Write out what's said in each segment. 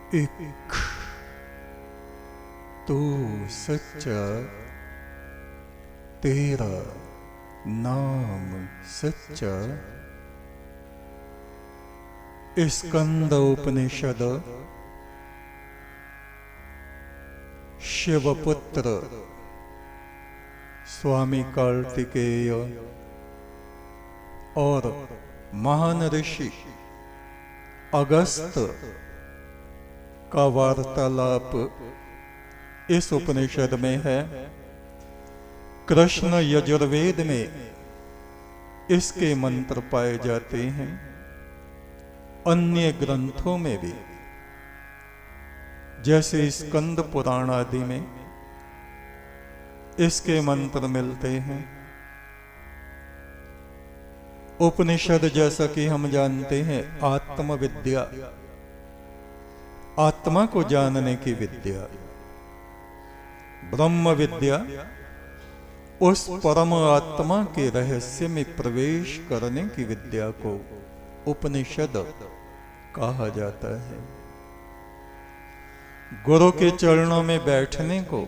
एक तू सच्चा, तेरा नाम सच्चा। स्कंद उपनिषद शिवपुत्र स्वामी कार्तिकेय और महान ऋषि अगस्त का वार्तालाप इस उपनिषद में है। कृष्ण यजुर्वेद में इसके मंत्र पाए जाते हैं, अन्य ग्रंथों में भी, जैसे स्कंद पुराण आदि में इसके मंत्र मिलते हैं। उपनिषद, जैसा कि हम जानते हैं, आत्मविद्या, आत्मा को जानने की विद्या, ब्रह्म विद्या, उस परम आत्मा के रहस्य में प्रवेश करने की विद्या को उपनिषद कहा जाता है। गुरु के चरणों में बैठने को,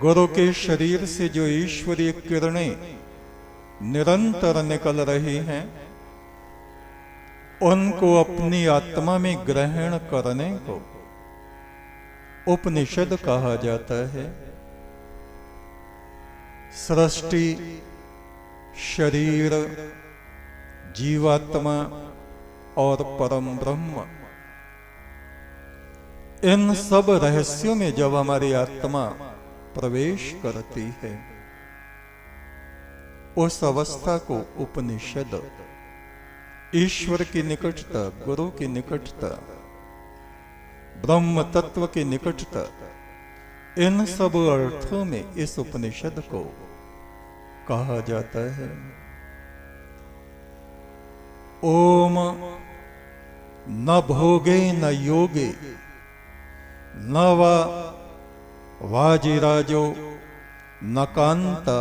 गुरु के शरीर से जो ईश्वरीय किरणें निरंतर निकल रही हैं, उनको अपनी आत्मा में ग्रहण करने को उपनिषद कहा जाता है। सृष्टि, शरीर, जीवात्मा और परम ब्रह्म, इन सब रहस्यों में जब हमारी आत्मा प्रवेश करती है, उस अवस्था को उपनिषद, ईश्वर की निकटता, गुरु की निकटता, ब्रह्म तत्व की निकटता, इन सब अर्थों में इस उपनिषद को कहा जाता है। ओम न भोगे न योगे न वाजिराजो न कांता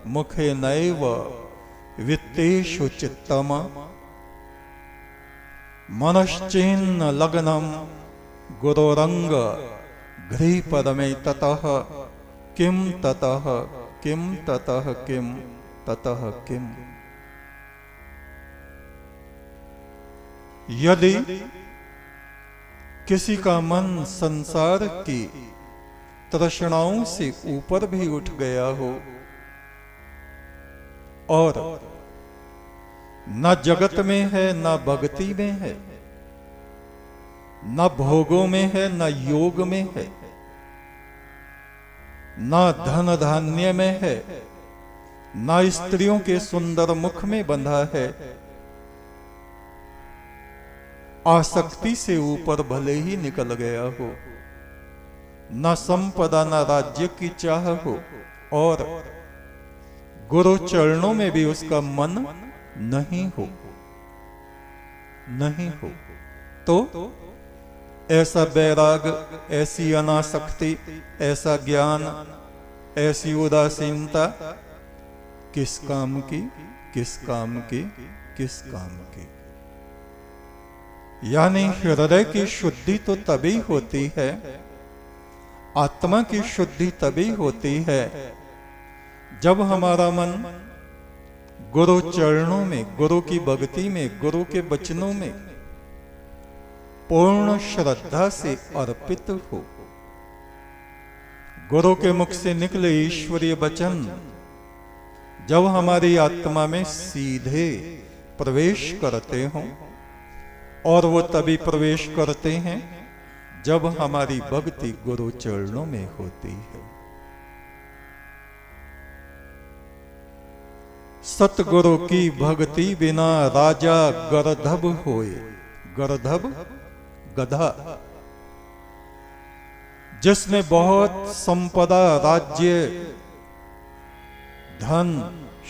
मुखे नैव वित्तेषु चित्तम मनश्चिन्न लग्नम गुरोरंग घ्रीपदमे ततः किम ततः किम ततः किम ततः किम। यदि किसी का मन संसार की तृष्णाओं से ऊपर भी उठ गया हो और न जगत में है, न भक्ति में है, न भोगों में है, न योग में है, न धन धान्य में है, न स्त्रियों के सुंदर मुख में बंधा है, आसक्ति से ऊपर भले ही निकल गया हो, न संपदा न राज्य की चाह हो, और गुरु चरणों में भी उसका मन नहीं हो, नहीं हो, तो ऐसा बैराग, ऐसी अनासक्ति, ऐसा ज्ञान, ऐसी उदासीनता किस काम की, किस काम की, किस काम की। यानी हृदय की शुद्धि तो तभी होती है, आत्मा की शुद्धि तभी होती है, जब हमारा मन गुरु चरणों में, गुरु की भक्ति में, गुरु के वचनों में पूर्ण श्रद्धा से अर्पित हो। गुरु के मुख से निकले ईश्वरीय वचन जब हमारी आत्मा में सीधे प्रवेश करते हों, और वो तभी प्रवेश करते हैं जब हमारी भक्ति गुरु चरणों में होती है। सतगुरु की भक्ति बिना राजा गर्दभ होए। गर्दभ गधा, जिसने बहुत संपदा, राज्य, धन,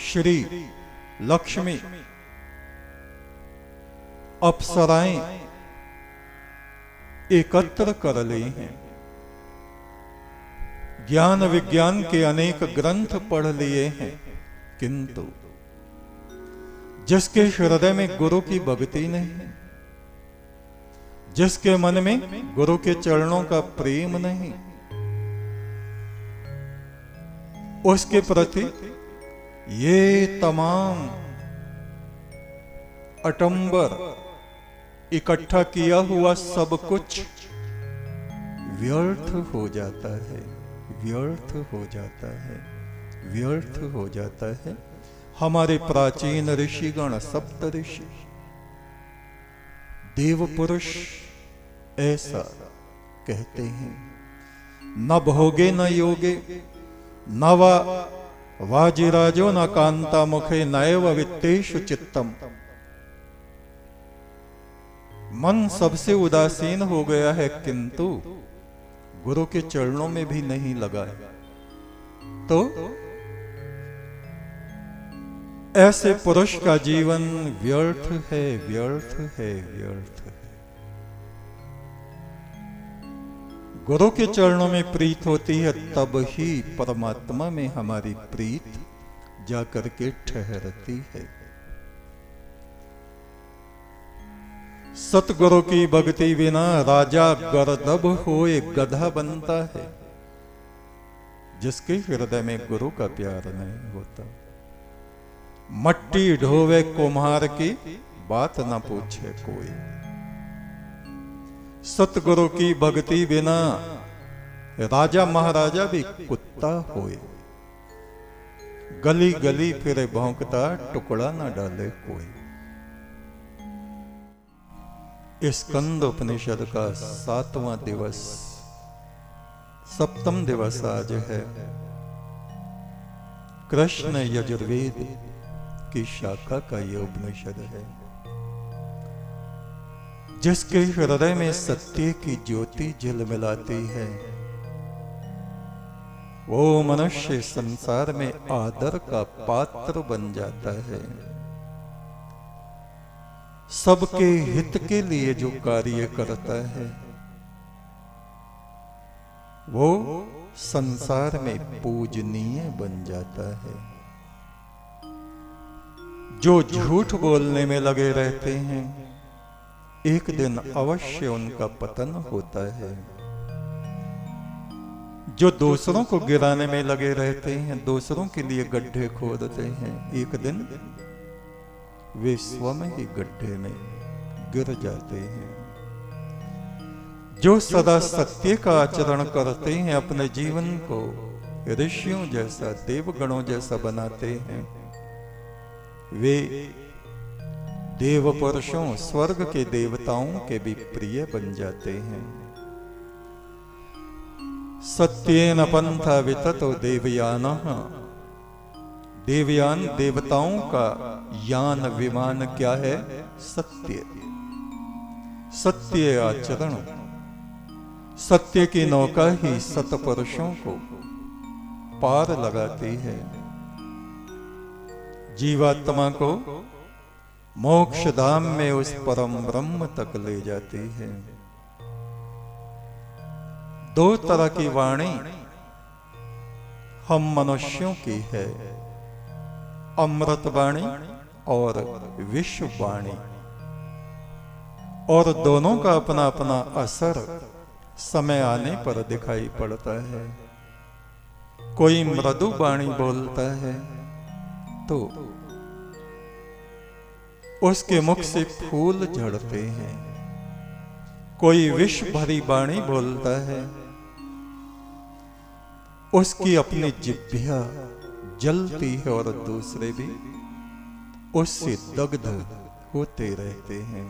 श्री, लक्ष्मी, अप्सराएं एकत्र कर ली हैं, ज्ञान विज्ञान के अनेक ग्रंथ पढ़ लिए हैं, किंतु जिसके हृदय में गुरु की भक्ति नहीं है, जिसके मन में गुरु के चरणों का प्रेम नहीं, उसके प्रति ये तमाम अटंबर इकट्ठा किया हुआ सब कुछ व्यर्थ हो जाता है, व्यर्थ हो जाता है, व्यर्थ हो जाता है। हमारे प्राचीन ऋषिगण, सप्त ऋषि, देव पुरुष ऐसा कहते हैं, न भोगे न योगे न वाजिराजो न कांता मुखे नैव वित्तेषु चित्तम। मन सबसे उदासीन हो गया है, किंतु गुरु के चरणों में भी नहीं लगा है। तो ऐसे पुरुष का जीवन व्यर्थ है, व्यर्थ है, व्यर्थ है। गुरु के चरणों में प्रीत होती है, तब ही परमात्मा में हमारी प्रीत जाकर के ठहरती है। सतगुरु की भक्ति बिना राजा गर्दभ होए गधा बनता है, जिसके हृदय में गुरु का प्यार नहीं होता। मट्टी ढोवे कुम्हार की बात न पूछे कोई। सतगुरु की भक्ति बिना राजा महाराजा भी कुत्ता होए, गली गली फिरे भौंकता टुकड़ा न डाले कोई। स्कंद उपनिषद का 7वां दिवस, 7वां दिवस आज है। कृष्ण यजुर्वेद की शाखा का यह उपनिषद है, जिसके हृदय में सत्य की ज्योति झिलमिलाती है। वो मनुष्य संसार में आदर का पात्र बन जाता है। सबके हित के लिए जो कार्य करता है, वो संसार में पूजनीय बन जाता है। जो झूठ बोलने में लगे रहते हैं, एक दिन अवश्य उनका पतन होता है। जो दूसरों को गिराने में लगे रहते हैं, दूसरों के लिए गड्ढे खोदते हैं, एक दिन वे स्वयं ही गड्ढे में गिर जाते हैं। जो सदा सत्य का आचरण करते हैं, अपने जीवन को ऋषियों जैसा, देवगणों जैसा बनाते हैं, वे देव पुरुषों, स्वर्ग के देवताओं के भी प्रिय बन जाते हैं। सत्येन पंथा विततो देवयानः। देवयान, देवताओं का यान, विमान क्या है? सत्य। सत्य आचरण। सत्य की नौका ही सतपुरुषों को पार लगाती है, जीवात्मा को मोक्ष धाम में उस परम ब्रह्म तक ले जाती है। दो तरह की वाणी हम मनुष्यों की है, अमृत वाणी और विश्व वाणी, और दोनों का अपना अपना असर समय आने पर दिखाई पड़ता है। कोई मृदु वाणी बोलता है तो उसके मुख से फूल झड़ते हैं, कोई विष भरी वाणी बोलता है, उसकी अपनी जिह्वा जलती है और दूसरे भी उससे दग्ध होते रहते हैं।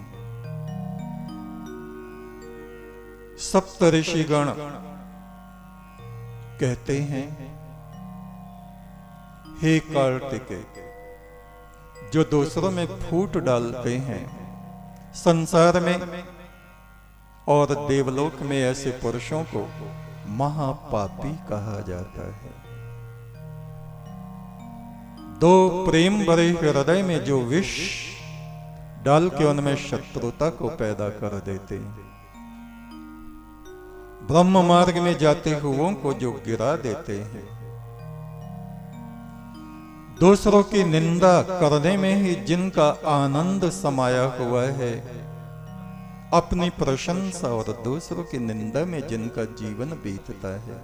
सप्तऋषिगण कहते हैं, हे कार्तिकेय, जो दूसरों में फूट डालते हैं, संसार में और देवलोक में ऐसे पुरुषों को महापापी कहा जाता है। दो प्रेम भरे हृदय में जो विष डाल के उनमें शत्रुता को पैदा कर देते हैं, ब्रह्म मार्ग में जाते हुओं को जो गिरा देते हैं, दूसरों की निंदा करने में ही जिनका आनंद समाया हुआ है, अपनी प्रशंसा और दूसरों की निंदा में जिनका जीवन बीतता है,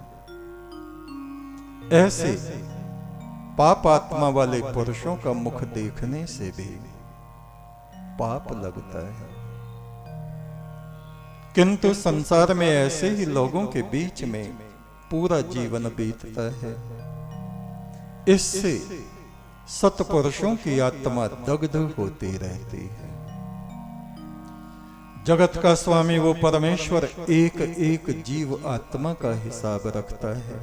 ऐसे पाप आत्मा वाले पुरुषों का मुख देखने से भी पाप लगता है। किंतु संसार में ऐसे ही लोगों के बीच में पूरा जीवन बीतता है। इससे सत्पुरुषों की आत्मा दग्ध होती रहती है। जगत का स्वामी वो परमेश्वर एक एक जीव आत्मा का हिसाब रखता है।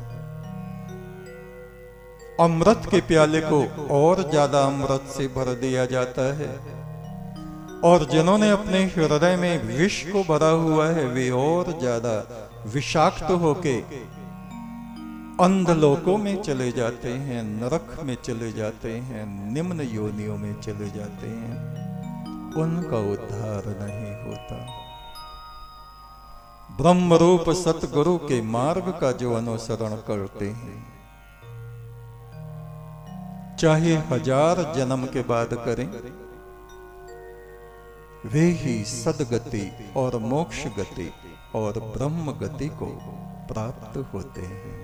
अमृत के प्याले को और ज्यादा अमृत से भर दिया जाता है, और जिन्होंने अपने हृदय में विष को भरा हुआ है वे और ज्यादा विषाक्त होके अंधलोकों में चले जाते हैं, नरक में चले जाते हैं, निम्न योनियों में चले जाते हैं। उनका उद्धार नहीं होता। ब्रह्म रूप सतगुरु के मार्ग का जो अनुसरण करते हैं, चाहे 1000 जन्म के बाद करें, वे ही सदगति और मोक्ष गति और ब्रह्म गति को प्राप्त होते हैं।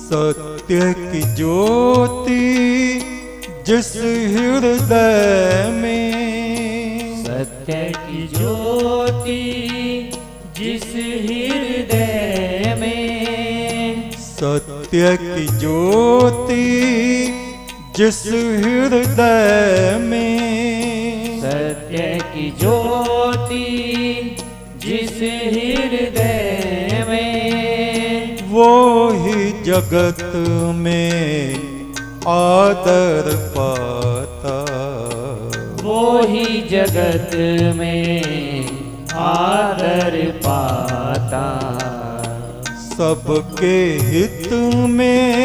सत्य की ज्योति जिस हृदय में, सत्य की ज्योति जिस हृदय में, सत्य की ज्योति जिस हृदय में, सत्य की ज्योति जिस हृदय में, वो ही जगत में आदर पाता, वो ही जगत में आदर पाता। सबके हित में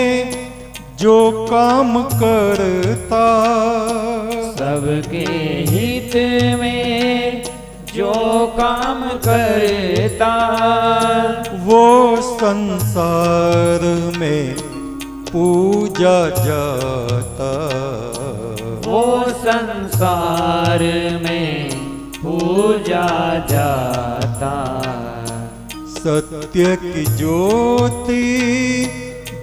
जो काम करता, सबके हित में जो काम करता, वो संसार में पूजा जाता, वो संसार में पूजा जाता। सत्य की ज्योति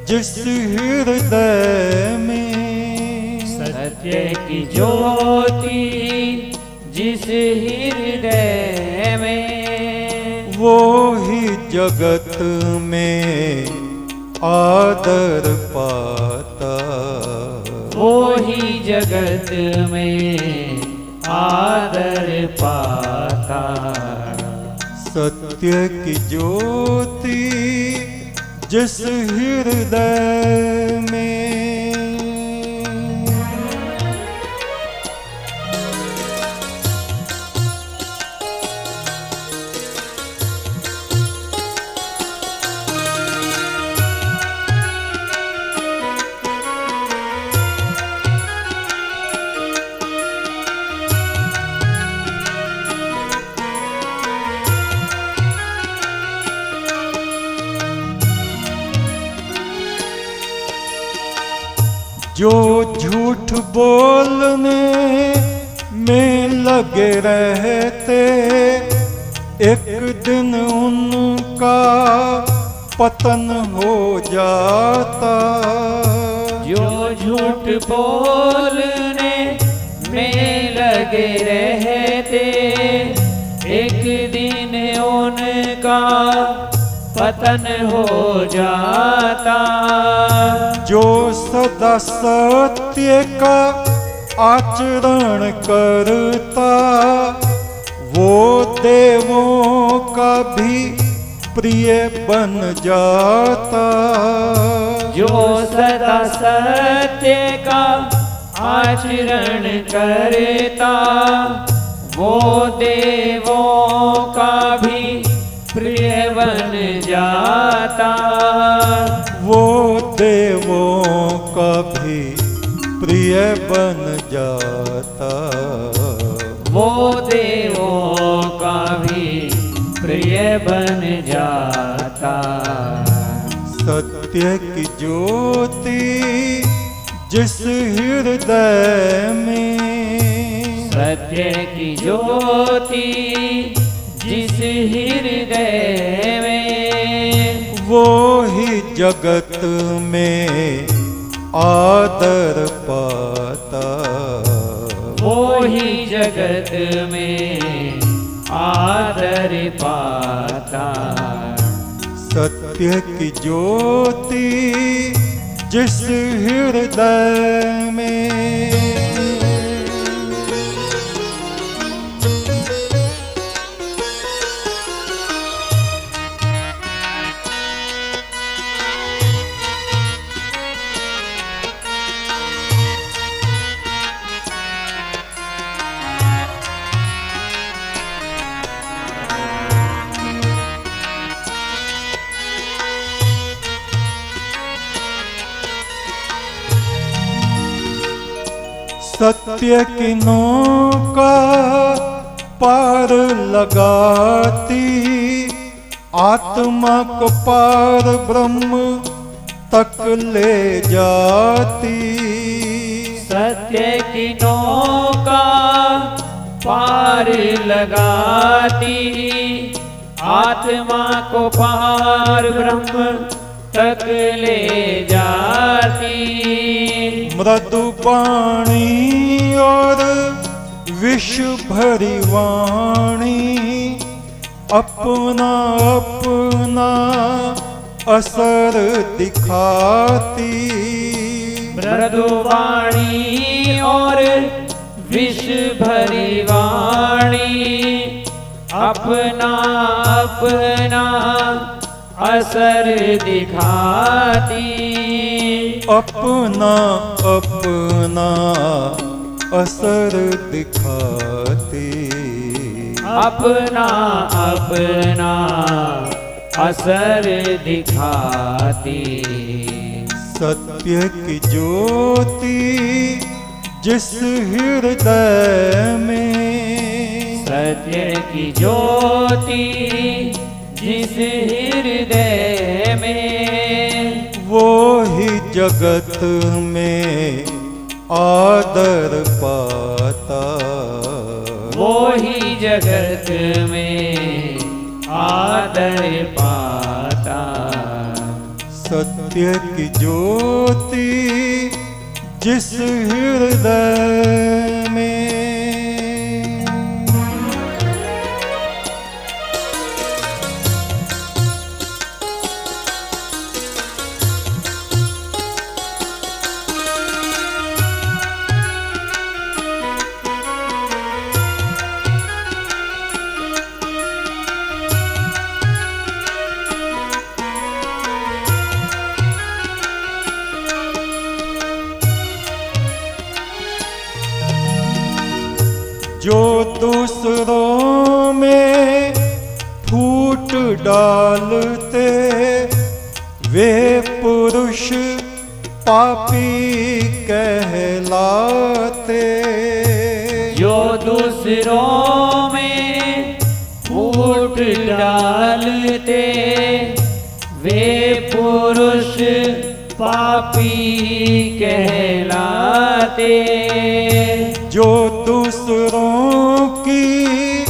जिस हृदय में, सत्य की ज्योति जिस हृदय में, वो ही जगत में आदर पाता, वो ही जगत में आदर पाता। सत्य की ज्योति जिस हृदय में। जो झूठ बोलने में लगे रहते, एक दिन उनका पतन हो जाता। जो झूठ बोलने में लगे रहते, एक दिन उनका पतन हो जाता। जो सदा सत्य का आचरण करता वो देवों का भी प्रिय बन जाता। जो सदा सत्य का आचरण करता वो देवों का भी प्रिय बन जाता। वो देवों का भी प्रिय बन जाता। वो देवों का भी प्रिय बन जाता। सत्य की ज्योति जिस हृदय में, सत्य की ज्योति जिस हृदय में, वो ही जगत में आदर पाता। वो ही जगत में आदर पाता। सत्य की ज्योति जिस हृदय में, सत्य की नौका पार लगाती आत्मा को पार ब्रह्म तक ले जाती। सत्य की नौका पार लगाती आत्मा को पार ब्रह्म तक ले जाती। मृदु वाणी और विष भरी वाणी अपना अपना असर दिखाती। मृदु वाणी और विष भरी वाणी अपना अपना असर दिखाती। अपना अपना असर दिखाती। अपना अपना असर दिखाती। सत्य की ज्योति जिस हृदय में, सत्य की ज्योति जिस हृदय में, वो ही जगत में आदर पाता। वो ही जगत में आदर पाता। सत्य की ज्योति जिस हृदय में, जो दूसरों में फूट डालते वे पुरुष पापी कहलाते। जो दूसरों में फूट डालते वे पुरुष पापी कहलाते। जो दूसरों की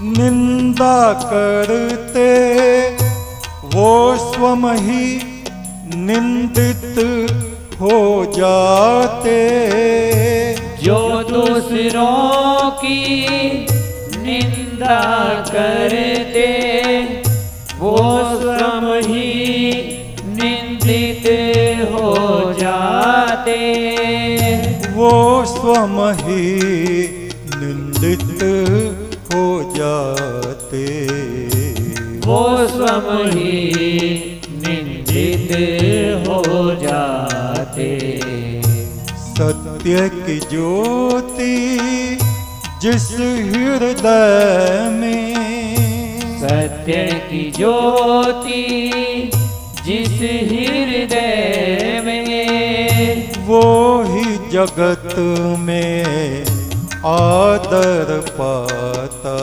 निंदा करते वो स्वयं ही निंदित हो जाते। जो दूसरों की निंदा करते वो स्वयं ही निंदित हो जाते, वो स्वयं ही निंदित हो जाते, वो स्वयं ही निंदित हो जाते। सत्य की ज्योति जिस हृदय में, सत्य की ज्योति जिस हृदय में, वो ही जगत में आदर पाता,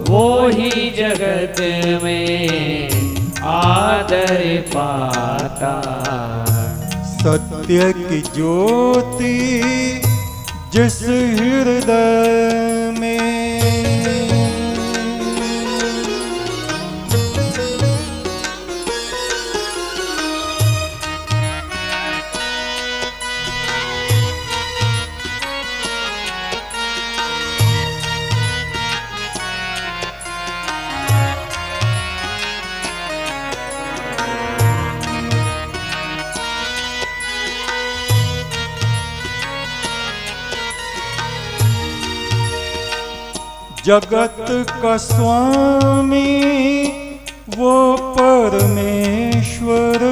वो ही जगत में आदर पाता। सत्य की ज्योति जिस हृदय में, जगत का स्वामी वो परमेश्वर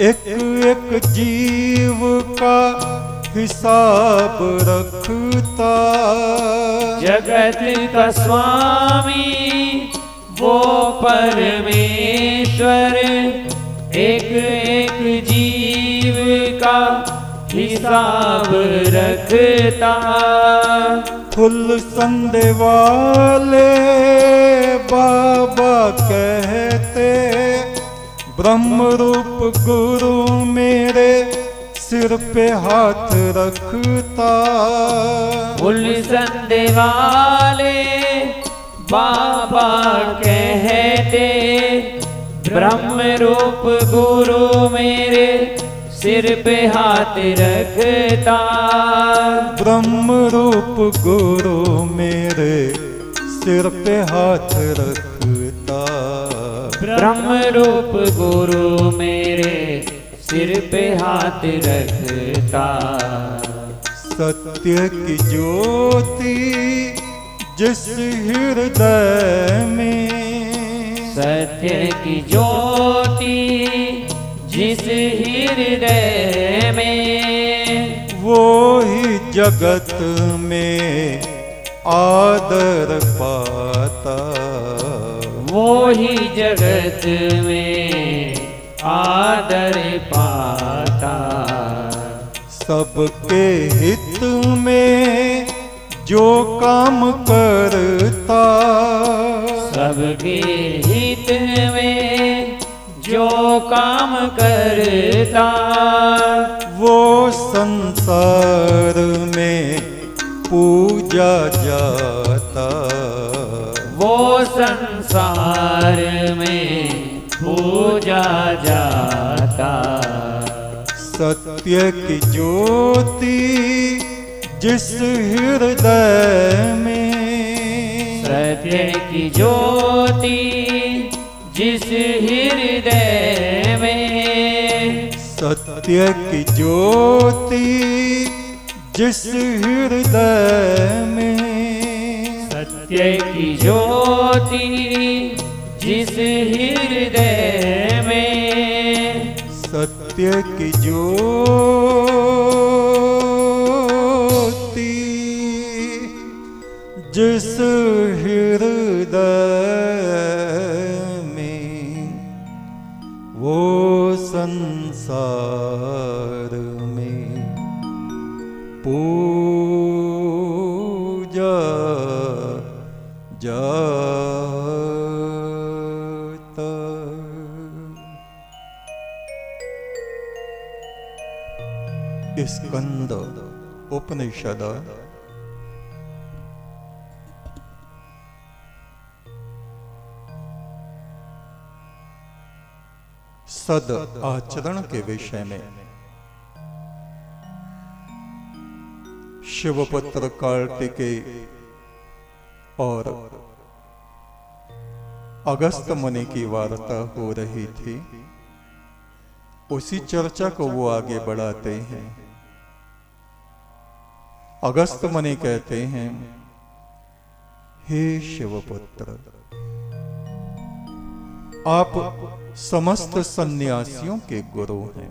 एक एक जीव का हिसाब रखता। जगत का स्वामी वो परमेश्वर एक एक जीव का हिसाब रखता। फुल संदे वाले बाबा कहते, ब्रह्म रूप गुरु मेरे सिर पे हाथ रखता। फुल संदे वाले बाबा कहते, ब्रह्म रूप गुरु मेरे सिर पे हाथ रखता। ब्रह्म रूप गुरु मेरे सिर पे हाथ रखता। ब्रह्म रूप गुरु मेरे सिर पे हाथ रखता। सत्य की ज्योति जिस हृदय में, सत्य की ज्योति जिस हृदय में, वो ही जगत में आदर पाता। वो ही जगत में आदर पाता। सबके हित में जो काम करता, सबके हित में जो काम करता, वो संसार में पूजा जाता। वो संसार में पूजा जाता। सत्य की ज्योति जिस हृदय में, सत्य की ज्योति जिस हृदय में, सत्य की ज्योति जिस हृदय में, सत्य की ज्योति जिस हृदय में, सत्य की ज्योति जिस हृदय में, वो संसार में पूजा जाता। स्कंद उपनिषद सद आचरण के विषय में शिवपुत्र कार्तिकेय और अगस्त मुनि की वार्ता हो रही थी, उसी चर्चा को वो आगे बढ़ाते हैं। अगस्त मुनि कहते हैं, हे शिवपुत्र, आप समस्त सन्यासियों के गुरु हैं।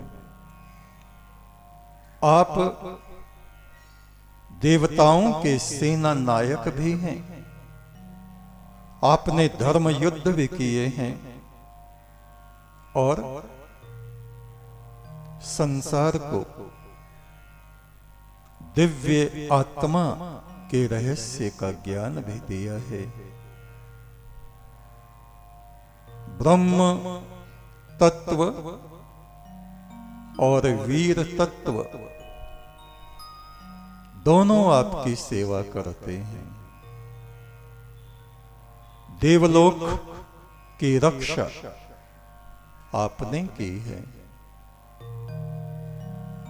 आप देवताओं के सेना नायक भी हैं। आपने धर्म युद्ध भी किए हैं और संसार को दिव्य आत्मा के रहस्य का ज्ञान भी दिया है। ब्रह्म तत्व और वीर तत्व दोनों आपकी सेवा करते हैं। देवलोक की रक्षा आपने की है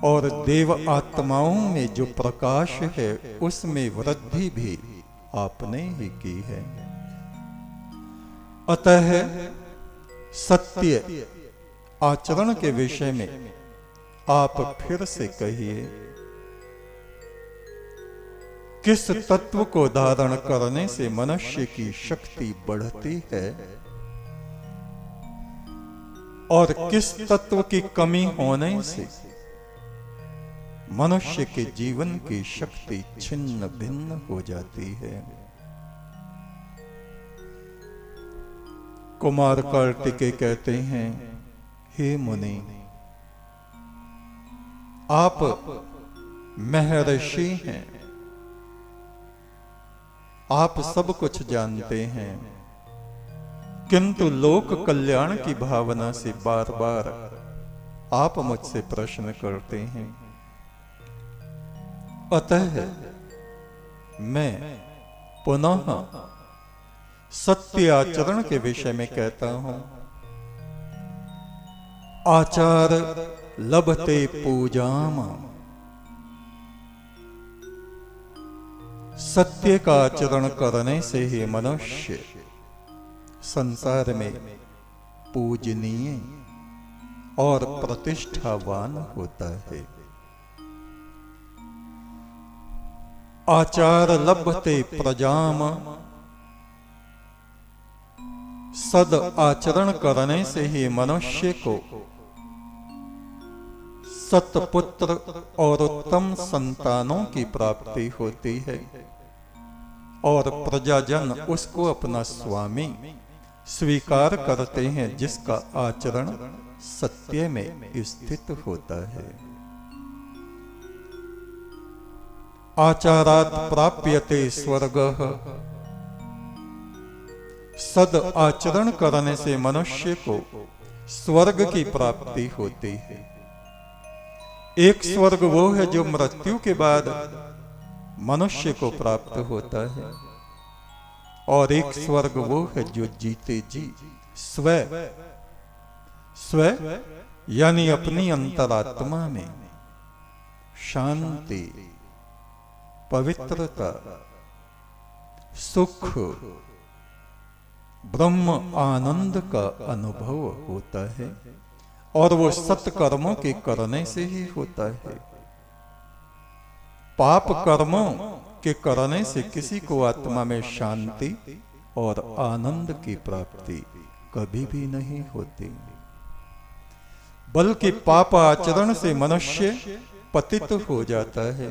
और देव आत्माओं में जो प्रकाश है उसमें वृद्धि भी आपने ही की है। अतः सत्य आचरण के विषय में आप फिर से कहिए, किस तत्व को धारण करने से मनुष्य की शक्ति बढ़ती है और किस तत्व की कमी होने से मनुष्य के जीवन की शक्ति छिन्न भिन्न हो जाती है। कुमार कार्तिकेय कहते हैं, हे मुनि, आप महर्षि हैं, आप सब कुछ जानते हैं, किंतु लोक कल्याण की भावना से बार बार आप मुझसे प्रश्न करते हैं। अतः मैं पुनः सत्य आचरण के विषय में कहता हूं, आचार लभते पूजाम। सत्य का आचरण करने से ही मनुष्य संसार में पूजनीय और प्रतिष्ठावान होता है। आचार लभते प्रजाम, सद आचरण करने से ही मनुष्य को सतपुत्र और उत्तम संतानों की प्राप्ति होती है और प्रजाजन उसको अपना स्वामी स्वीकार करते हैं, जिसका आचरण सत्य में स्थित होता है। आचारात् प्राप्यते स्वर्गः, सद आचरण करने से मनुष्य को स्वर्ग की प्राप्ति होती है। एक स्वर्ग वो है जो मृत्यु के बाद मनुष्य को प्राप्त होता है और एक स्वर्ग वो है जो जीते जी स्व यानी अपनी अंतरात्मा में शांति, पवित्रता, सुख, ब्रह्म आनंद का अनुभव होता है और वो सत्कर्मों के करने से ही होता है। पाप कर्मों के करने से किसी को आत्मा में शांति और आनंद की प्राप्ति कभी भी नहीं होती, बल्कि पाप आचरण से मनुष्य पतित हो जाता है।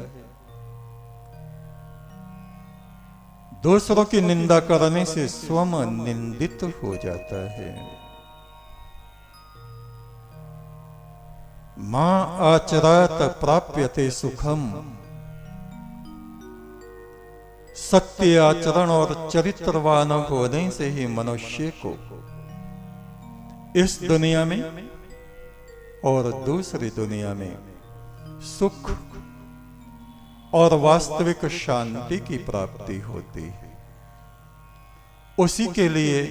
दूसरों की निंदा करने से स्वयं निंदित हो जाता है। मां आचरात प्राप्यते सुखम, सत्य आचरण और चरित्रवान होने से ही मनुष्य को इस दुनिया में और दूसरी दुनिया में सुख और वास्तविक शांति की प्राप्ति होती है। उसी के लिए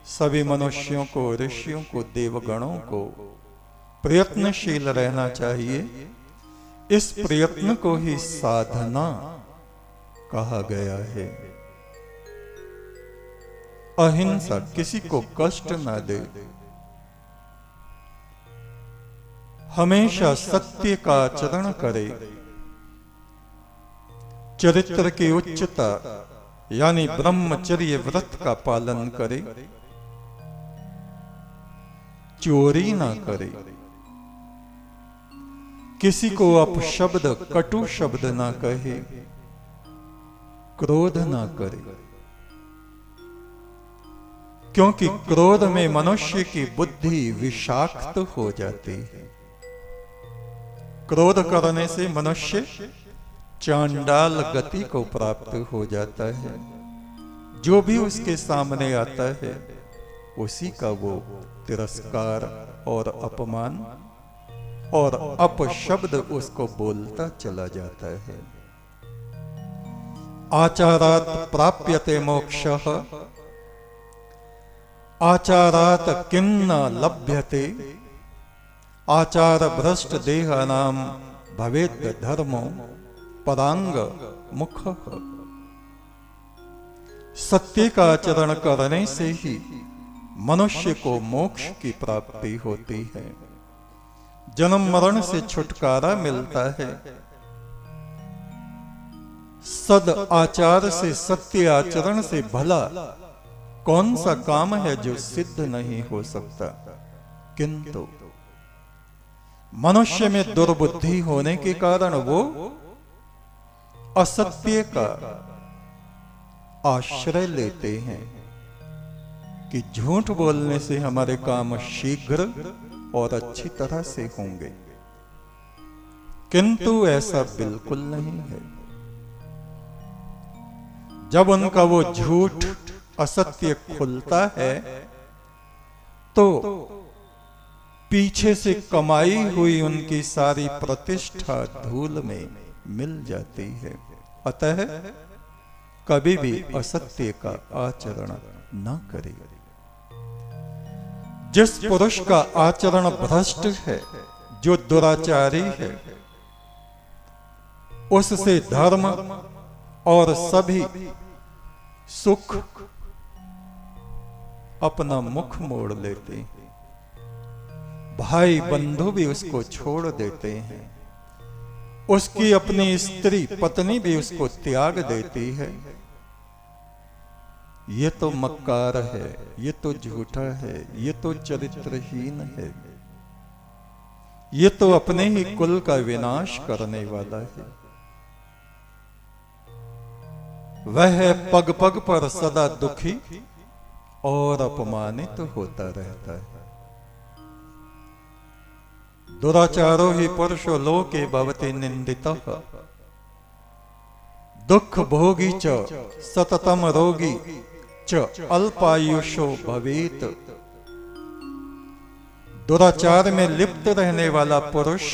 सभी मनुष्यों को, ऋषियों को, देवगणों को प्रयत्नशील रहना चाहिए। इस प्रयत्न को ही साधना कहा गया है। अहिंसा, किसी को कष्ट ना दे, हमेशा सत्य का आचरण करे, चरित्र की उच्चता यानी ब्रह्मचर्य व्रत का पालन करे, चोरी ना करे, किसी को अपशब्द कटु शब्द ना कहे, क्रोध ना करे, क्योंकि क्रोध में मनुष्य की बुद्धि विषाक्त हो जाती है। क्रोध करने से मनुष्य चांडाल गति को प्राप्त हो जाता है। जो भी उसके सामने आता है उसी का वो तिरस्कार और अपमान और अपशब्द उसको बोलता चला जाता है। आचारात् प्राप्यते मोक्षः, आचारात् किन्न लभ्यते, आचार भ्रष्ट देहानाम भवेद धर्मो परांग मुख। सत्य का आचरण करने से ही मनुष्य को मोक्ष की प्राप्ति होती है, जन्म मरण से छुटकारा मिलता है। सद आचार से, सत्य आचरण से भला कौन सा काम है जो सिद्ध नहीं हो सकता। किंतु मनुष्य में दुर्बुद्धि होने के कारण वो असत्य का आश्रय लेते हैं कि झूठ बोलने से हमारे काम शीघ्र और अच्छी तरह से होंगे, किंतु ऐसा बिल्कुल नहीं है। जब उनका वो झूठ असत्य खुलता है तो पीछे से कमाई हुई उनकी सारी प्रतिष्ठा धूल में मिल जाती है। अतः कभी भी असत्य का आचरण न करे। जिस पुरुष का आचरण भ्रष्ट है, जो दुराचारी है, उससे धर्म और सभी सुख अपना मुख मोड़ लेते हैं। भाई बंधु भी उसको छोड़ देते हैं, उसकी अपनी स्त्री पत्नी भी उसको त्याग देती है। ये तो मक्कार है, ये तो झूठा है, ये तो चरित्रहीन है, ये तो अपने ही कुल का विनाश करने वाला है। वह पग पग पर सदा दुखी और अपमानित होता रहता है। दुराचारो ही पुरुषो लोके भवति निंदितः, दुख भोगी च सततम रोगी च अल्पायुषो भवेत। दुराचार में लिप्त रहने वाला पुरुष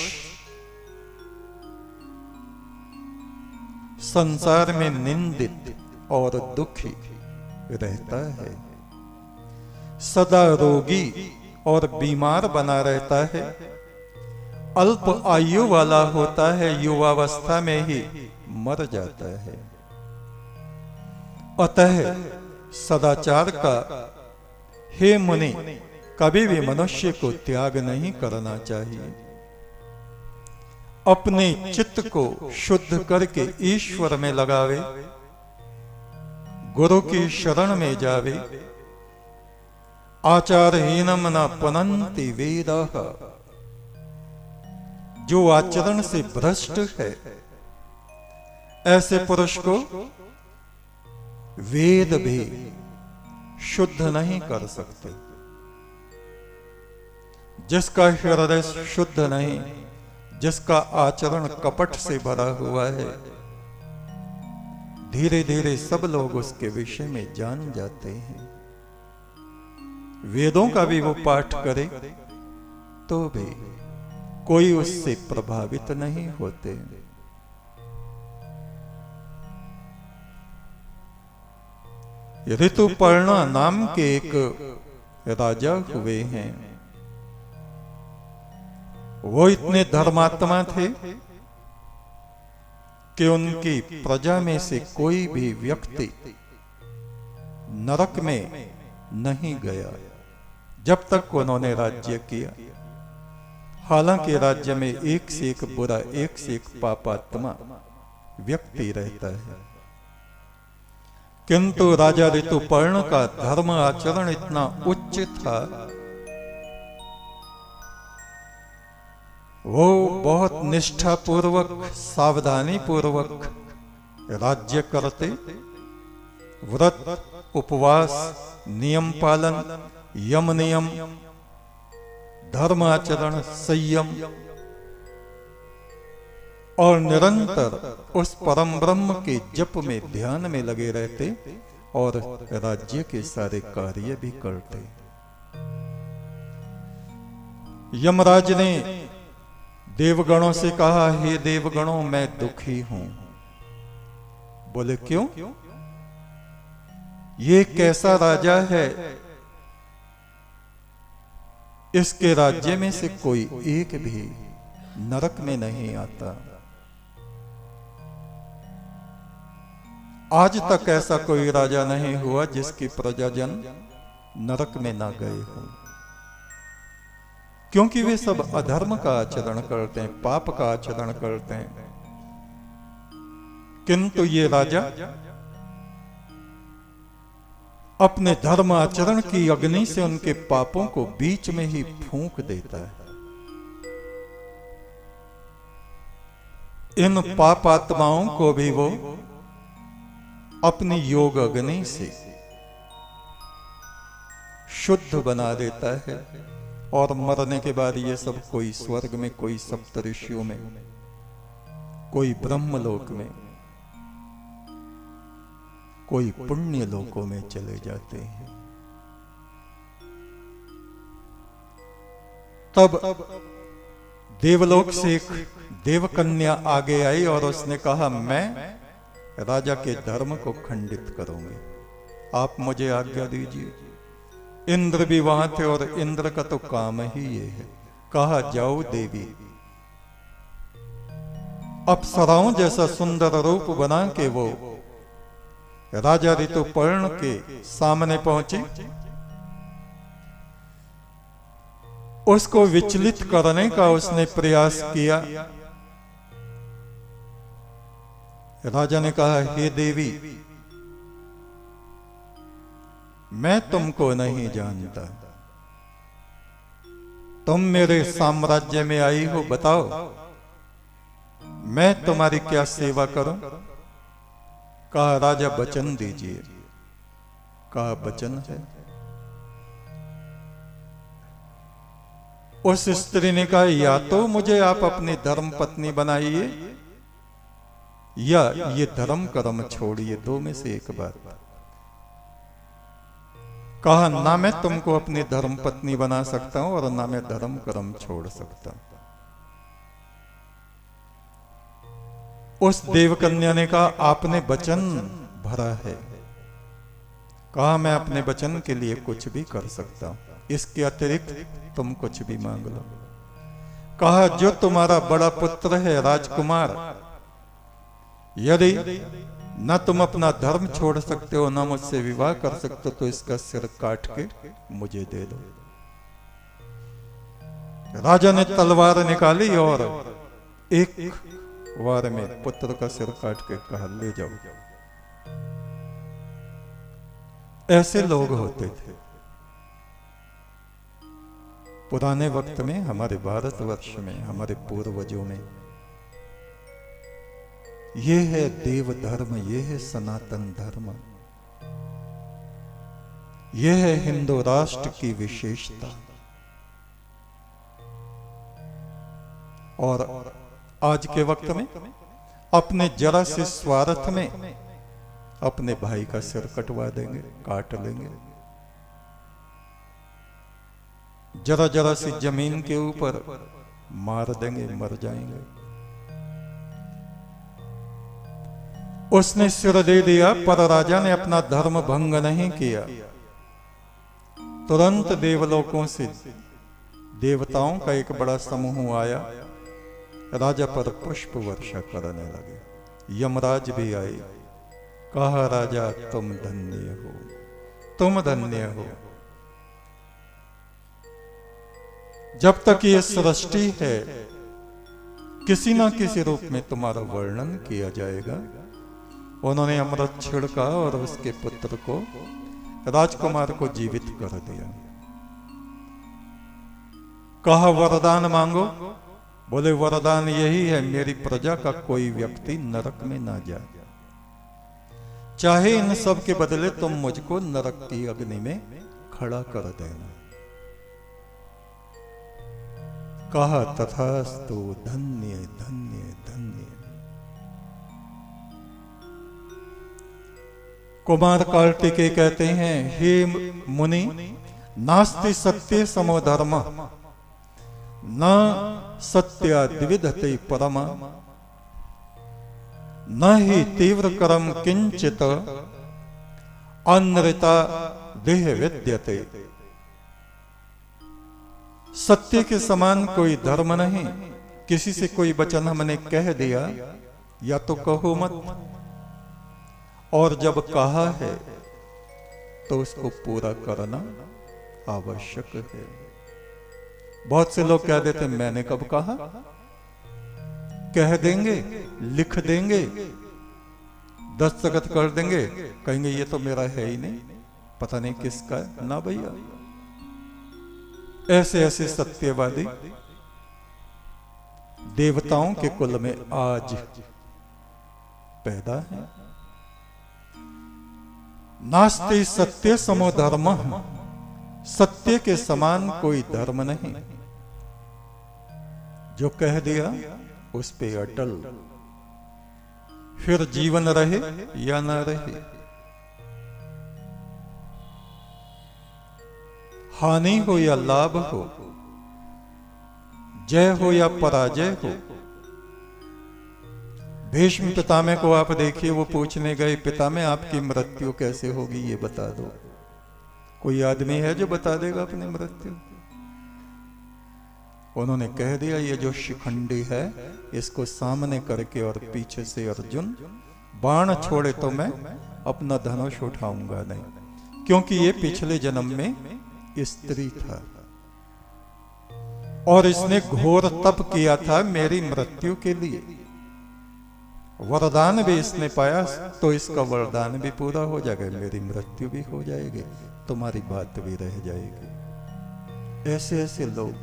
संसार में निंदित और दुखी रहता है, सदा रोगी और बीमार बना रहता है, अल्प आयु वाला होता है, युवावस्था में ही मर जाता है। अतः सदाचार का हे मुनि कभी भी मनुष्य को त्याग नहीं करना चाहिए। अपने चित्त को शुद्ध करके ईश्वर में लगावे, गुरु की शरण में जावे। आचारहीनम न पुनन्ति वेदाः, जो आचरण से भ्रष्ट है ऐसे पुरुष को वेद भी शुद्ध नहीं कर सकते। जिसका हृदय शुद्ध नहीं, जिसका आचरण कपट से भरा हुआ है, धीरे धीरे सब लोग उसके विषय में जान जाते हैं। वेदों का भी वो पाठ करे तो भी कोई उससे प्रभावित नहीं होते। ऋतुपर्णा नाम के एक राजा हुए हैं। वो इतने धर्मात्मा थे कि उनकी प्रजा में से कोई भी व्यक्ति नरक में नहीं गया जब तक उन्होंने राज्य किया। हालांकि राज्य में एक से एक बुरा, एक से एक पापात्मा व्यक्ति रहता है, किंतु राजा ऋतुपर्ण का धर्म आचरण इतना उच्च था, वो बहुत निष्ठापूर्वक, सावधानी पूर्वक राज्य करते, व्रत, उपवास, नियम पालन, यम नियम, धर्म आचरण, संयम और निरंतर उस परम ब्रह्म के जप में, ध्यान में लगे रहते और राज्य के सारे कार्य भी करते। यमराज ने देवगणों से कहा, हे देवगणों, मैं दुखी हूं। बोले क्यों? ये कैसा राजा है, इसके राज्य में से कोई एक भी नरक में नहीं आता। आज तक ऐसा कोई राजा नहीं हुआ जिसकी प्रजाजन नरक में ना गए हों, क्योंकि वे सब अधर्म का आचरण करते हैं, पाप का आचरण करते हैं। किंतु ये राजा अपने धर्म आचरण की अग्नि से उनके पापों को बीच में ही फूंक देता है। इन पापात्माओं को भी वो अपनी योग अग्नि से शुद्ध बना देता है, और मरने के बाद ये सब कोई स्वर्ग में, कोई सप्तऋषियों में, कोई ब्रह्मलोक में, कोई पुण्य लोकों में चले जाते हैं। तब देवलोक से एक देवकन्या आगे आई और उसने कहा, मैं राजा के धर्म को खंडित करूंगी, आप मुझे आज्ञा दीजिए। इंद्र भी वहां थे और इंद्र का तो काम ही ये है। कहा, जाओ देवी। अप्सराओं जैसा सुंदर रूप बना के वो राजा ऋतुपर्ण के सामने पहुंची, उसको विचलित करने का उसने प्रयास किया। राजा ने कहा, हे देवी, मैं तुमको नहीं जानता, तुम मेरे साम्राज्य में आई हो, बताओ मैं तुम्हारी क्या सेवा करूं? कहा, राजा वचन दीजिए। कहा, वचन है। उस स्त्री ने कहा, या तो मुझे आप अपनी धर्म पत्नी बनाइए, या ये धर्म कर्म छोड़िए, दो में से एक बात। कहा, ना मैं तुमको अपनी धर्म पत्नी बना सकता हूं और ना मैं धर्म कर्म छोड़ सकता हूं। उस देवकन्या ने कहा, आपने वचन भरा है। कहा, मैं अपने वचन के लिए कुछ भी कर सकता हूं, इसके अतिरिक्त तुम कुछ भी मांग लो। कहा, जो तुम्हारा बड़ा पुत्र है राजकुमार, यदि न तुम अपना धर्म छोड़ सकते हो, न मुझसे विवाह कर सकते हो, तो इसका सिर काट के मुझे दे दो। राजा ने तलवार निकाली और एक वार में पुत्र का सिर काट के कहा, ले जाओ। ऐसे लोग होते थे पुराने वक्त में, हमारे भारतवर्ष में, हमारे पूर्वजों में। ये है देव धर्म, ये है सनातन धर्म, ये है हिंदू राष्ट्र की विशेषता। और आज के वक्त में अपने जरा से स्वार्थ में अपने भाई का सिर कटवा देंगे, काट लेंगे। जरा जरा सी जमीन के ऊपर मार देंगे, मर जाएंगे। उसने सिर दे दिया, पर राजा ने अपना धर्म भंग नहीं किया। तुरंत देवलोकों से देवताओं का एक बड़ा समूह आया, राजा पर पुष्प वर्षा करने लगे। यमराज भी आए। कहा, राजा तुम धन्य हो, तुम धन्य हो। जब तक ये सृष्टि है, किसी ना किसी रूप में तुम्हारा वर्णन किया जाएगा। उन्होंने अमृत छिड़का और उसके पुत्र को, राजकुमार को जीवित कर दिया। कहा वरदान मांगो। बोले वरदान यही है, मेरी प्रजा का कोई व्यक्ति नरक में ना जाए, चाहे इन सब के बदले तुम मुझको नरक की अग्नि में खड़ा कर देना। कहा तथास्तु, धन्य धन्य धन्य। कुमार कार्तिकेय कहते हैं, हे मुनि, नास्ति सत्य समो धर्म, न सत्याद्विधते परम, न ही तीव्र करम किंचित अनृता देह विद्यते। सत्य के समान कोई धर्म नहीं। किसी से कोई वचन हमने कह दिया या तो कहो मत, और जब कहा है तो उसको पूरा करना आवश्यक है। बहुत से लोग कह देते मैंने कब कहा, कह देंगे, लिख देंगे, दस्तखत कर देंगे, कहेंगे ये तो मेरा है ही नहीं, पता नहीं किसका है। ना भैया, ऐसे ऐसे सत्यवादी देवताओं के कुल में आज पैदा है। नास्ति सत्य समो धर्म, सत्य के समान कोई धर्म नहीं। जो कह दिया उस पे अटल, फिर जीवन रहे या ना रहे, हानि हो या लाभ हो, जय हो या पराजय हो। भीष्म पितामह को आप देखिए, वो पूछने गए, पितामह आपकी मृत्यु कैसे होगी ये बता दो। कोई आदमी है जो बता देगा अपनी मृत्यु? उन्होंने कह दिया, ये जो शिखंडी है इसको सामने करके और पीछे से अर्जुन बाण छोड़े तो मैं अपना धनुष उठाऊंगा नहीं, क्योंकि ये पिछले जन्म में स्त्री था और इसने घोर तप किया था मेरी मृत्यु के लिए। वरदान भी इसने पाया तो इसका वरदान भी पूरा हो जाएगा, मेरी मृत्यु भी हो जाएगी, तुम्हारी बात भी रह जाएगी। ऐसे ऐसे लोग,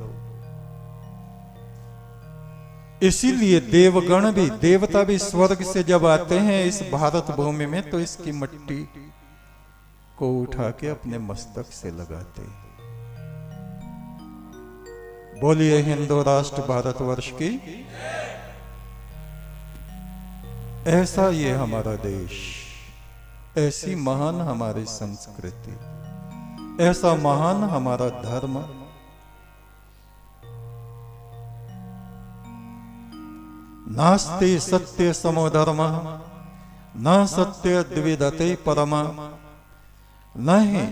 इसीलिए देवगण भी, देवता भी स्वर्ग से जब आते हैं इस भारत भूमि में तो इसकी मिट्टी को उठा के अपने मस्तक से लगाते हैं। बोलिए हिंदू राष्ट्र भारतवर्ष की। ऐसा ये हमारा देश, ऐसी महान हमारी संस्कृति, ऐसा महान हमारा धर्म। नास्ति सत्य समो धर्म, न सत्य द्विधते परम, न ही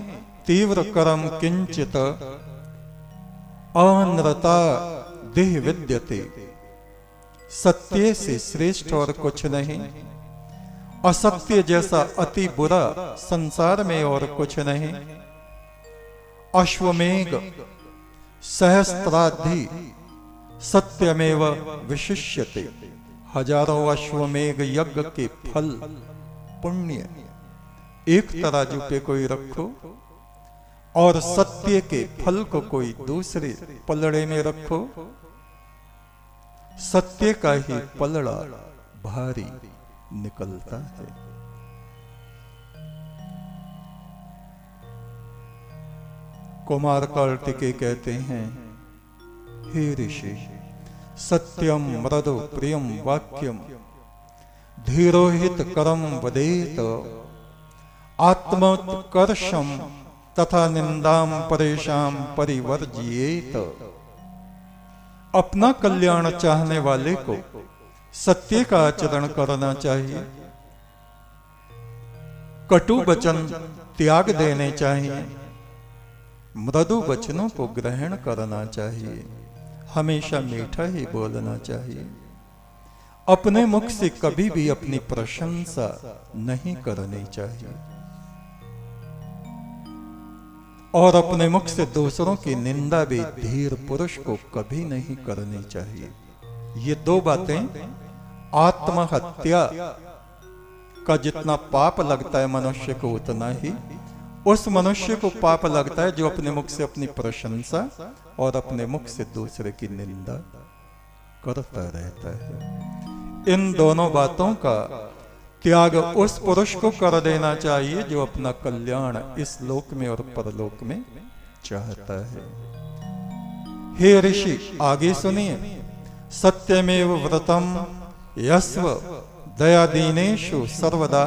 तीव्र करम किंचित अनृता देह विद्यते। सत्य से श्रेष्ठ और कुछ नहीं, असत्य जैसा अति बुरा संसार में और कुछ नहीं। अश्वमेघ सहस्त्राधि सत्यमेव विशिष्यते। हजारों अश्वमेघ यज्ञ के फल पुण्य एक तराजू पे कोई रखो और सत्य के फल को कोई दूसरे पलड़े में रखो, सत्य का ही पलड़ा भारी निकलता है। कुमार कार्तिकेय कहते हैं, हे ऋषि, सत्यम मृदु प्रियम वाक्यम धीरोहित करम वदेत, आत्मोत्कर्षम तथा निंदाम परेशान परिवर्जिएत। अपना कल्याण चाहने वाले को सत्य का आचरण करना चाहिए, कटु वचन त्याग देने चाहिए, मृदु वचनों को ग्रहण करना चाहिए, हमेशा मीठा ही बोलना चाहिए, अपने मुख से कभी भी अपनी प्रशंसा नहीं करनी चाहिए। और अपने मुख से दूसरों की निंदा भी धीर पुरुष को कभी नहीं करनी चाहिए। ये दो बातें आत्महत्या का जितना पाप लगता है मनुष्य को, उतना ही उस मनुष्य को पाप लगता है जो अपने मुख से अपनी प्रशंसा और अपने मुख से दूसरे की निंदा करता रहता है। इन दोनों बातों का त्याग उस पुरुष को कर देना चाहिए जो अपना कल्याण इस लोक में और परलोक में चाहता है। हे ऋषि, आगे सुनिए। सत्यमेव व्रतम यस्व दयादीनेषु सर्वदा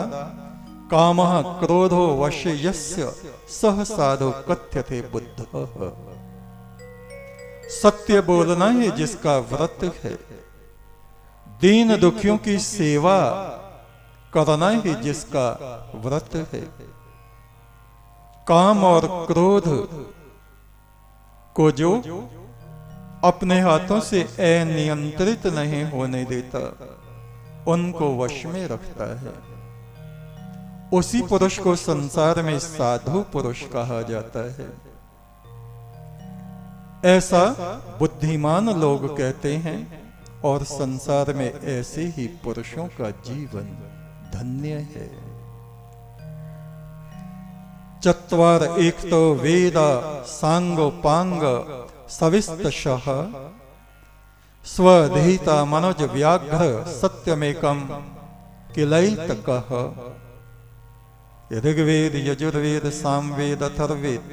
कामः क्रोधो वशे यस्य सह साधु कथ्यते बुद्धः। सत्य बोलना है जिसका व्रत है, दीन दुखियों की सेवा करना ही जिसका व्रत है, काम और क्रोध को जो अपने हाथों से अनियंत्रित नहीं होने देता, उनको वश में रखता है, उसी पुरुष को संसार में साधु पुरुष कहा जाता है। ऐसा बुद्धिमान लोग कहते हैं और संसार में ऐसे ही पुरुषों का जीवन धन्य है। चत्वार एक तो वेदा सांगोपांग सविस्तशः स्वधीता मनोज व्याघ्र सत्यमेकम किलैतकः। ऋग्वेद यजुर्वेद सामवेद अथर्ववेद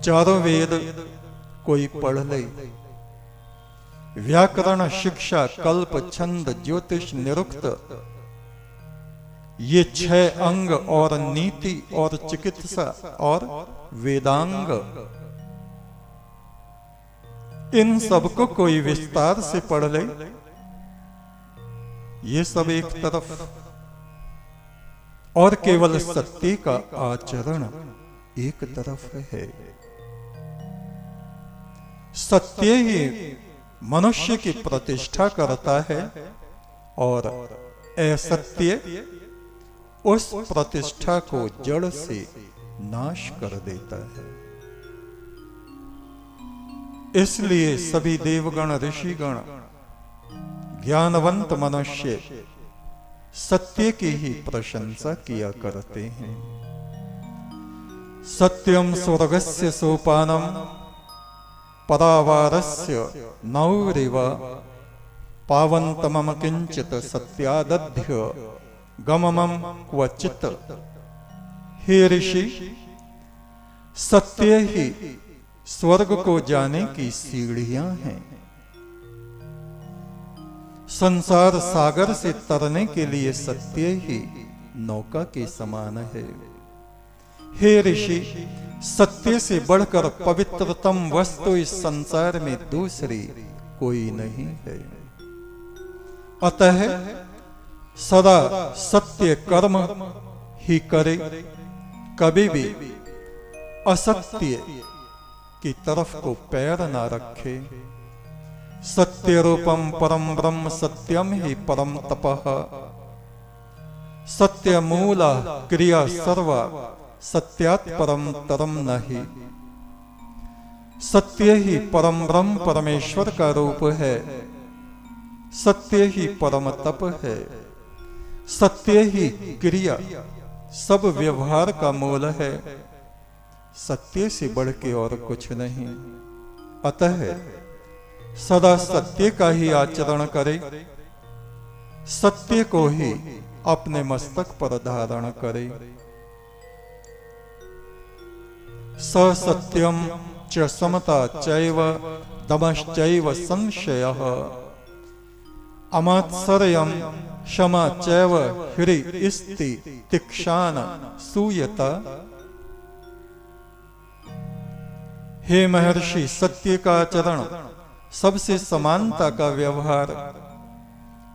चारों वेद कोई पढ़ ले, व्याकरण शिक्षा कल्प छंद ज्योतिष निरुक्त ये 6 अंग और नीति और चिकित्सा और वेदांग, इन सबको कोई विस्तार से पढ़ ले, ये सब एक तरफ, और केवल सत्य का आचरण एक तरफ है। सत्य ही मनुष्य की प्रतिष्ठा करता है और असत्य उस प्रतिष्ठा को जड़ से नाश कर देता है। इसलिए सभी देवगण ऋषिगण ज्ञानवंत मनुष्य सत्य की ही प्रशंसा किया करते हैं। सत्यम स्वर्गस्य सोपानम परावारस्य नौरिव पावन्तमम किंचित सत्यादध्य गममम क्वचित। हे ऋषि, सत्य ही स्वर्ग को जाने की सीढ़ियां हैं। संसार सागर से तरने के लिए सत्य ही नौका के समान है। हे ऋषि, सत्य से बढ़कर पवित्रतम वस्तु इस संसार में दूसरी कोई नहीं है। अतः सदा सत्य कर्म ही करे, कभी भी असत्य की तरफ को पैर ना रखे। सत्य रूपम परम ब्रह्म सत्यम ही परम तपः। सत्य मूला क्रिया सर्वा सत्यात् परम तरम नहीं। सत्य ही परम ब्रह्म परमेश्वर का रूप है। सत्य ही परम तप है। सत्य ही क्रिया सब व्यवहार का मूल है। सत्य से बढ़ के और कुछ नहीं। अतः सदा सत्य का ही आचरण करे, सत्य को ही अपने मस्तक पर धारण करे। सत्यम च समता चैव दमश्चैव संशयः अमात्सर्यम क्षमा चैव ह्रीस्ति तिक्षान सूयता। हे महर्षि, सत्य का आचरण, सबसे समानता का व्यवहार,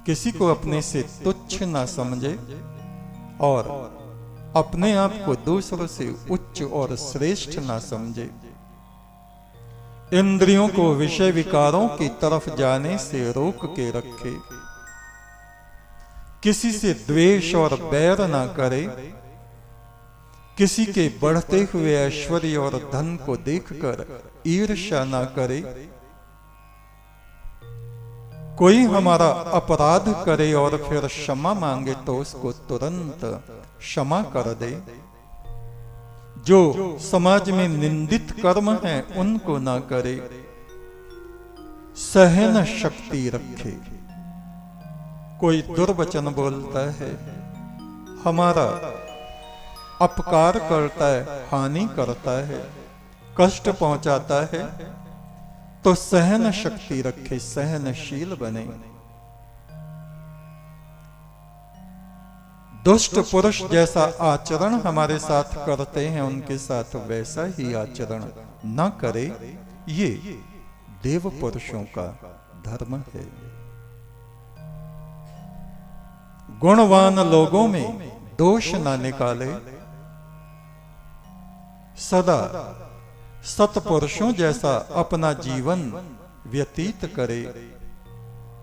किसी को अपने से तुच्छ ना समझे और अपने आप को दूसरों से उच्च और श्रेष्ठ ना समझे। इंद्रियों को विषय विकारों की तरफ जाने से रोक के रखे। किसी से द्वेष और बैर ना करे। किसी के बढ़ते हुए ऐश्वर्य और धन को देखकर ईर्ष्या ना करे। कोई हमारा अपराध करे और फिर क्षमा मांगे तो उसको तुरंत क्षमा कर दे। जो समाज में निंदित कर्म है उनको ना करे। सहन शक्ति रखे। कोई दुर्वचन बोलता है, हमारा अपकार करता है, हानि करता है, कष्ट पहुंचाता है, तो सहन शक्ति रखे, सहनशील बने। दुष्ट पुरुष जैसा आचरण हमारे साथ करते हैं उनके साथ वैसा ही आचरण न करे। ये देव पुरुषों का धर्म है। गुणवान लोगों में दोष न निकाले। सदा सत्पुरुषों जैसा अपना जीवन व्यतीत करे।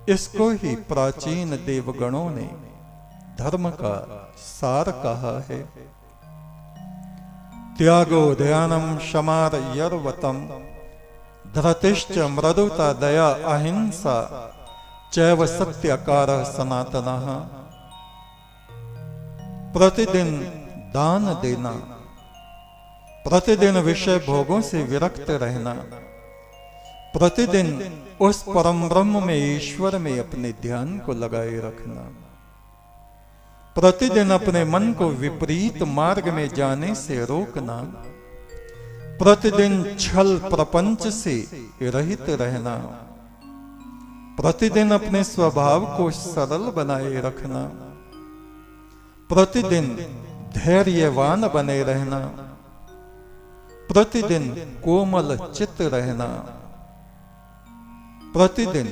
इसको ही प्राचीन देवगणों ने धर्म का सार कहा है। त्यागो ध्यानम क्षमार यर्वतम धृतिश्च मृदुता दया अहिंसा चैव सत्याकार सनातनः। प्रतिदिन दान देना, प्रतिदिन विषय भोगों से विरक्त रहना, प्रतिदिन उस परम ब्रह्म में, ईश्वर में अपने ध्यान को लगाए रखना, प्रतिदिन अपने मन को विपरीत मार्ग में जाने से रोकना, प्रतिदिन छल प्रपंच से रहित रहना, प्रतिदिन अपने स्वभाव को सरल बनाए रखना, प्रतिदिन धैर्यवान बने रहना, प्रतिदिन कोमल चित्त रहना, प्रतिदिन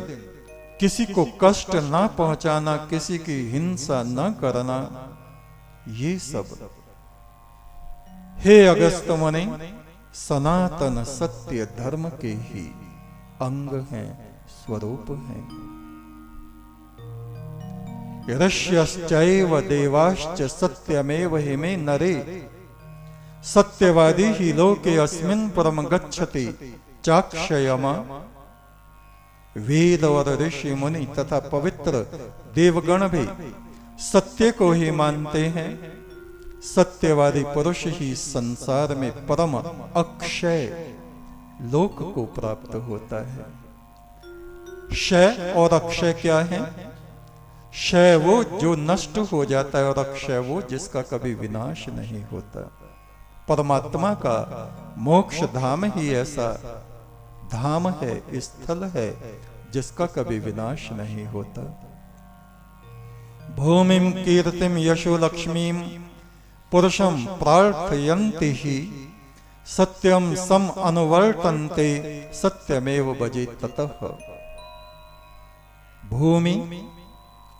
किसी को कष्ट ना पहुंचाना, किसी की हिंसा न करना, ये सब हे अगस्त मुनि सनातन सत्य धर्म के ही अंग हैं, स्वरूप हैं। ऋष्यश्चैव देवाश्च सत्यमेव हिमे नरे सत्यवादी ही लोके अस्मिन् परम गच्छति चाक्षयमा। वेद और ऋषि मुनि तथा पवित्र देवगण भी सत्य को ही मानते हैं। सत्यवादी पुरुष ही संसार में परम अक्षय लोक को प्राप्त होता है। क्षय और अक्षय क्या है? क्षय वो जो नष्ट हो जाता है और अक्षय वो जिसका कभी विनाश नहीं होता। परमात्मा का मोक्ष धाम ही ऐसा धाम है, स्थल है जिसका कभी विनाश नहीं होता। भूमिम कीर्तिम यशो लक्ष्मीम पुरुषम प्रार्थयन्ति ही सत्यम सम अनुवर्तन्ते सत्यमेव भजे ततः। भूमि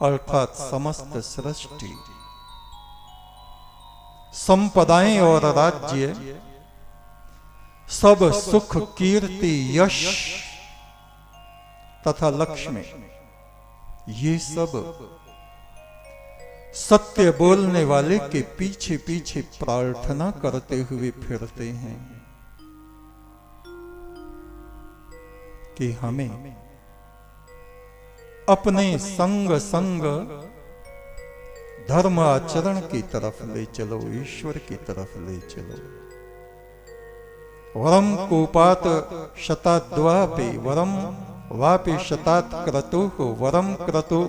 अर्थात समस्त सृष्टि, संपदाएं और राज्य, सब सुख कीर्ति यश तथा लक्ष्मी, ये सब सत्य बोलने वाले के पीछे पीछे प्रार्थना करते हुए फिरते हैं कि हमें अपने संग संग धर्म आचरण की तरफ ले चलो, ईश्वर की तरफ ले चलो। वरम कूपात शताद्वापि वरम वापि शतात क्रतुः वरम क्रतु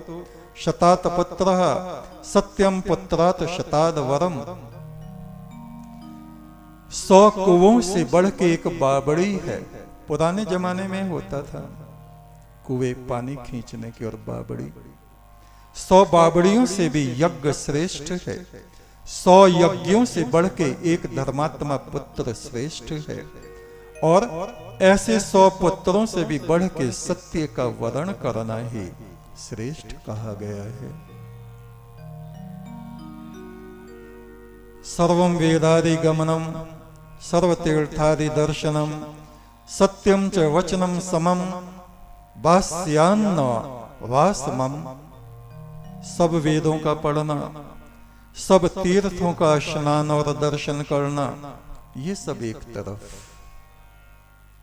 शतात पुत्रः सत्यम पुत्रात शताद वरम। 100 कुओं से बढ़ के एक बावड़ी है। पुराने जमाने में होता था कुएं पानी खींचने की, और बावड़ी 100 बावड़ियों से भी यज्ञ श्रेष्ठ है। 100 यज्ञों से बढ़ के एक धर्मात्मा पुत्र श्रेष्ठ है। और ऐसे 100 पुत्रों से भी बढ़ के सत्य का वरण करना ही श्रेष्ठ कहा गया है। सर्वं वेदादि गमनम सर्वतीर्थादि दर्शनम सत्यम च वचनम समम वास्यान्न वासमम। सब वेदों का पढ़ना, सब तीर्थों का स्नान और दर्शन करना, ये सब एक तरफ,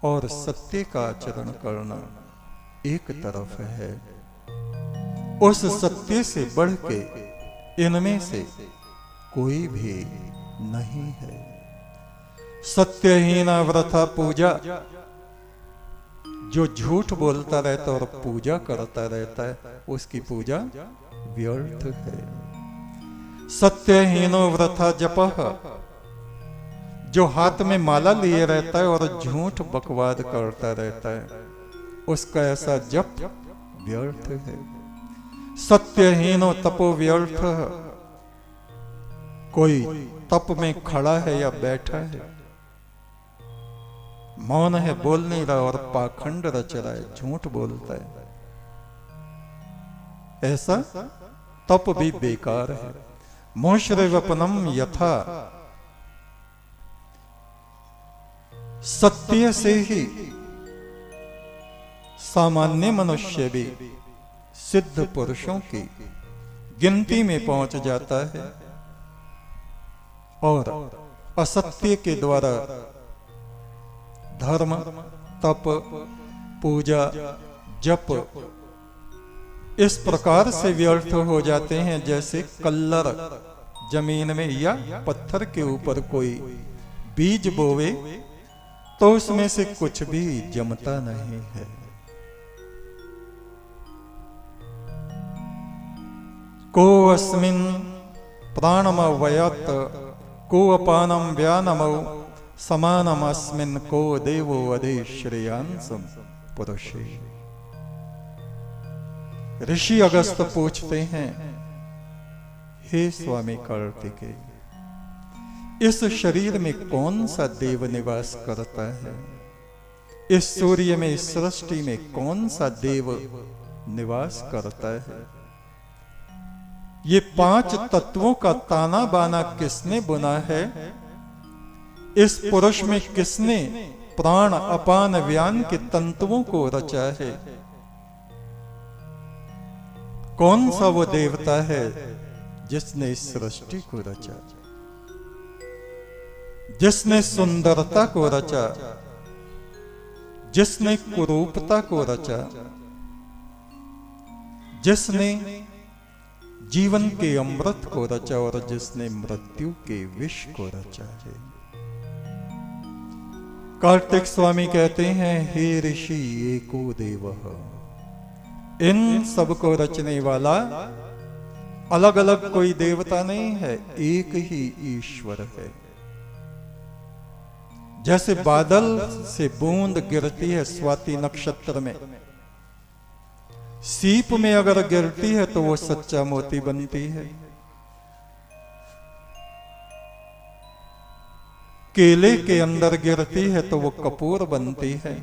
और सत्य का आचरण करना एक तरफ है। उस सत्य से बढ़ के इनमें से कोई भी नहीं है। सत्यहीन व्रथा पूजा, जो झूठ बोलता रहता और पूजा करता रहता है, उसकी पूजा व्यर्थ है। सत्यहीनो व्रथा जपः, जो हाथ में माला लिए रहता है और झूठ बकवाद करता रहता है, उसका ऐसा जप व्यर्थ है। सत्यहीनो तपो व्यर्थ, कोई तप में खड़ा है या बैठा है, मौन है, बोल नहीं रहा और पाखंड रच रहा है, झूठ बोलता है, ऐसा तप भी बेकार है। मोश्रेवपनम यथा, सत्य से ही सामान्य मनुष्य भी सिद्ध पुरुषों की गिनती में पहुंच जाता है, और असत्य के द्वारा धर्म, तप, पूजा, जप इस प्रकार से व्यर्थ हो जाते हैं जैसे कल्लर जमीन में या पत्थर के ऊपर कोई बीज बोवे तो उसमें से कुछ भी जमता नहीं है। को अस्मिन् प्राणमवयत् को अपानम व्यानमौ समानम अस्मिन् को देवो वधे श्रेयांसम पुरुषे। ऋषि अगस्त पूछते हैं, हे स्वामी कार्तिकेय, इस शरीर में कौन सा देव निवास करता है? इस सूर्य में, इस सृष्टि में कौन सा देव निवास करता है? ये 5 तत्वों का ताना बाना किसने बुना है? इस पुरुष में किसने प्राण, अपान, व्यान के तंतुओं को रचा है? कौन सा वो देवता है जिसने इस सृष्टि को रचा, जिसने सुंदरता को रचा, जिसने कुरूपता को रचा, जिसने जीवन के अमृत को रचा और जिसने मृत्यु के विष को रचा है? कार्तिक स्वामी कहते हैं, हे ऋषि एको देवः, इन सबको रचने वाला अलग अलग कोई देवता नहीं है, एक ही ईश्वर है। जैसे बादल से बूंद गिरती है स्वाति नक्षत्र में, सीप में अगर गिरती है तो वो सच्चा मोती बनती है, केले के अंदर गिरती है तो वो कपूर बनती है,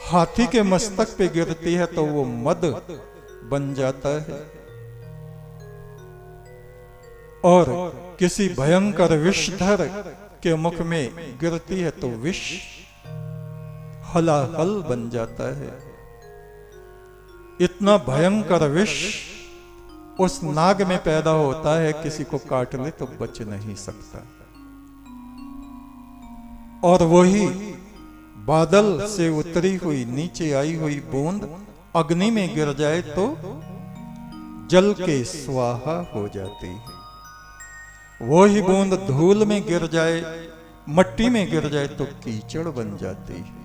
हाथी के मस्तक पे गिरती है तो वो मद बन जाता है, और किसी भयंकर विषधर के मुख में गिरती है तो विष हलाहल बन जाता है। इतना भयंकर विष उस नाग में पैदा होता है, किसी को काट ले तो बच नहीं सकता। और वही बादल से उतरी हुई, नीचे आई हुई बूंद अग्नि में गिर जाए तो जल के स्वाहा हो जाती है। वो ही बूंद धूल में गिर जाए, मट्टी में गिर जाए तो कीचड़ बन जाती है।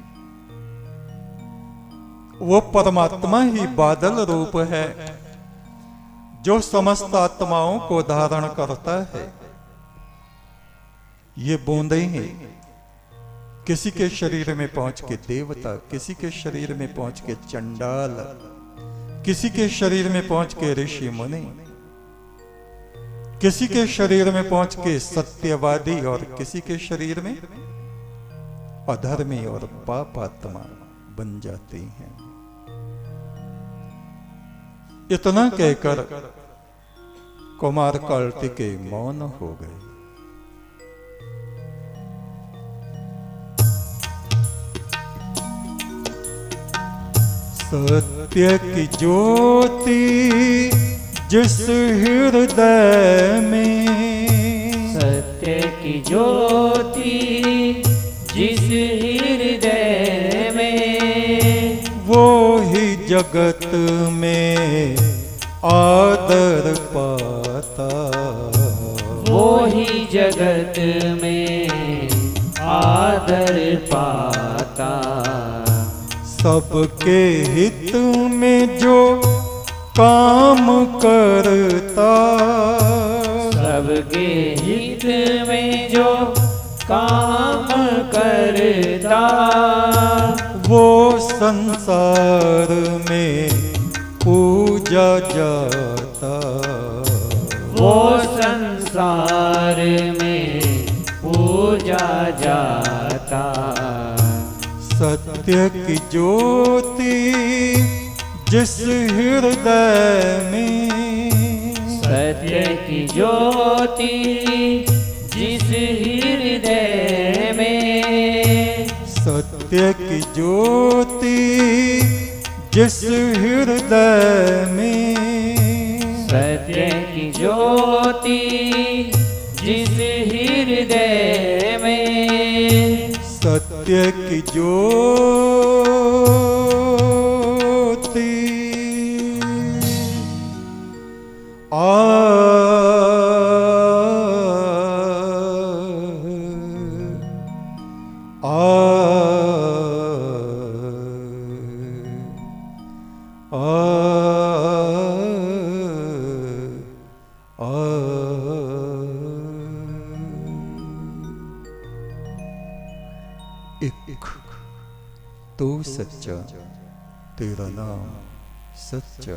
वो परमात्मा ही बादल रूप है जो समस्त आत्माओं को धारण करता है। ये बूंदें ही किसी के शरीर में पहुंच के देवता, किसी के शरीर में पहुंच के चंडाल, किसी के शरीर में पहुंच के ऋषि मुनि, किसी के शरीर में पहुंच के सत्यवादी और किसी के शरीर में अधर्मी और पापात्मा बन जाती हैं। इतना कहकर कुमार कार्तिकेय मौन हो गए। सत्य की ज्योति जिस हृदय में सत्य की ज्योति जिस हृदय में वो ही जगत में आदर पाता, वो ही जगत में आदर पाता। सबके हित में जो काम करता, सबके हित में जो काम करता, वो संसार में पूजा जाता, वो संसार में पूजा जाता। सत्य की ज्योति जिस हृदय में, सत्य की ज्योति जिस हृदय में, सत्य की ज्योति जिस हृदय में, सत्य की ज्योति जिस हृदय में, सत्य की ज्योति एक तो सच्चा तेरा नाम सच्चा।